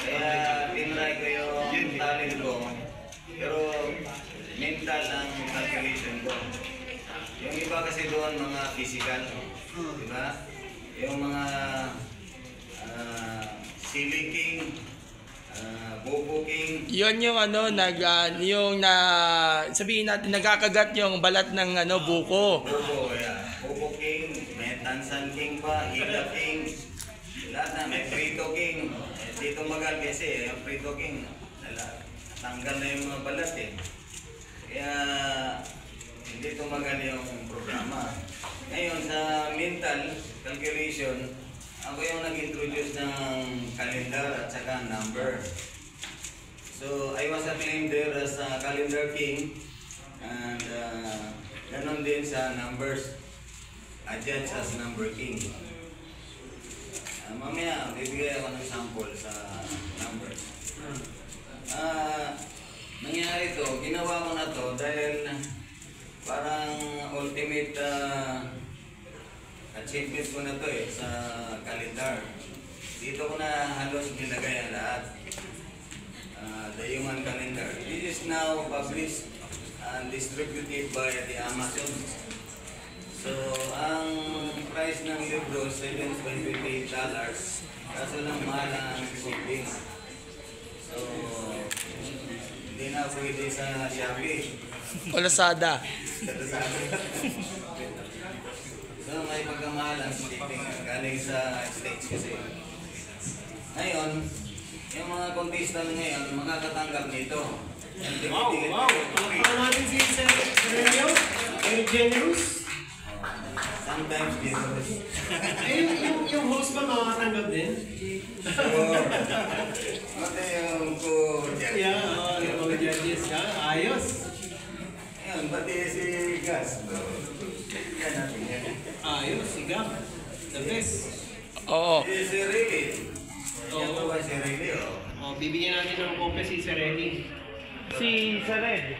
Kaya tinry ko yung talent ko, pero mental ang calculation ko. Yung iba kasi doon mga physical, di ba? Yung mga silly king, bobo king. Yun yung ano, yung sabihin natin, nagkakagat yung balat ng buko. Bobo, kaya. Bobo king, may Tansan king pa, Hila king, lahat na, may Prito king. Dito magal kasi, yung Prito king, tanggal na yung mga balat eh. Kaya, hindi tumagal yung programa. Ngayon, sa mental calculation, ako yung nag-introduce ng calendar at saka number. So, I was acclaimed there as a calendar king and ganon din sa numbers. Adjudged as number king. Mamaya, bibigay ako ng sample sa numbers. Nangyari to, ginawa ko na to dahil parang ultimate achievement ko na to sa calendar. Dito ko na halos nilagay ang lahat. The human calendar. This is now published and distributed by the Amazon. So, ang price ng libro, $7.28. Kaso lang mahal ang shipping. So, hindi na pwede sa Shopee. O Lazada. So, may pagkamahal ang shipping galing sa States kasi. Ngayon, yung mga contestant ngayon, makakatanggap nito. Wow! Palakpakan natin si Sir Renio. Very generous. Sometimes generous. Yung host ba makakatanggap din? Pati yung co-judge. Yeah, yung mga judges ka. Ayos. Ayun, pati si Gas. Yan natin yan. Ayos, sigap. The best. Oo. Si Riley. Yan po ba si Riley, Bibigyan natin ng kopya si Sir Eddie. Si Red.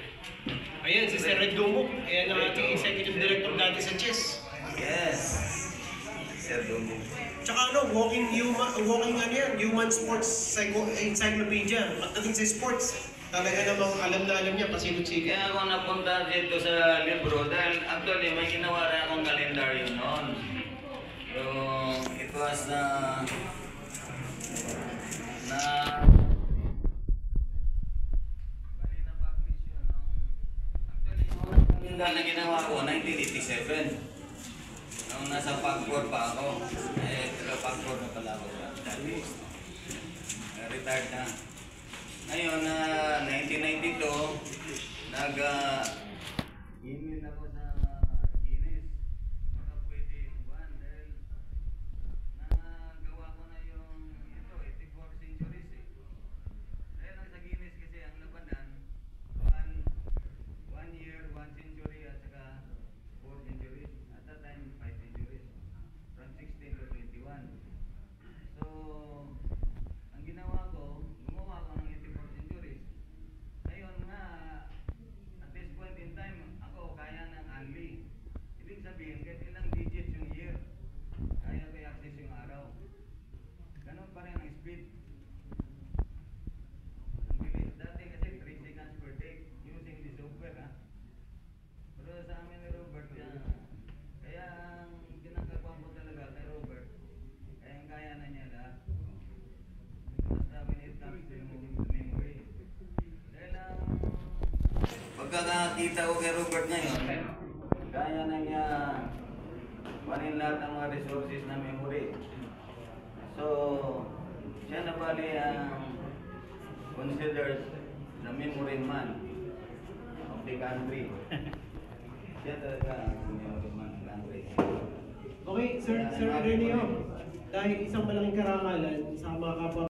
Ayan, si Sir Red Dumuk. Ayan ang ating executive director dati sa chess. Yes. Sir Dumbo. Tsaka walking human sports encyclopedia. Pagdating sa sports, talaga namang alam na alam niya, pasilot-silot. Kaya ako napunta dito sa libro dahil actually may ginawa rin akong kalendaryo noon. It was bali na publish yun actually yung kalendar na ginawa ko 1987 nung nasa Pagpor pa ako Pagpor na pala ako dati retired na ngayon 1992 email ako sa Guinness baka pwede yung buwan dahil nagawa ko na yung 84 centuries dahil ang sa Guinness kasi ang labanan 1 year, 1 century at saka 4 centuries at that time 5 centuries from 16 to 21 so ang ginawa ko gumawa ko ng 84 centuries ngayon nga at this point in time ako kaya ng only ibig sabihin kahit ilang digits yung year kaya ko i-access yung araw ganon pa rin ang speed ang bilis dati kasi 3 seconds per day using the software pero sa amin ni Robert kaya ang ginagawa ko talaga kay Robert kaya na niya lahat basta when it comes to memory dahil pagkakakita ko kay Robert ngayon kaya na niya panin lahat ng mga resources na memory so siya na bali ang considered the memory man of the country siya talaga ang memory man of the country. Okay, Sir Renio. Dahil isang malaking karangalan sa mga kapwa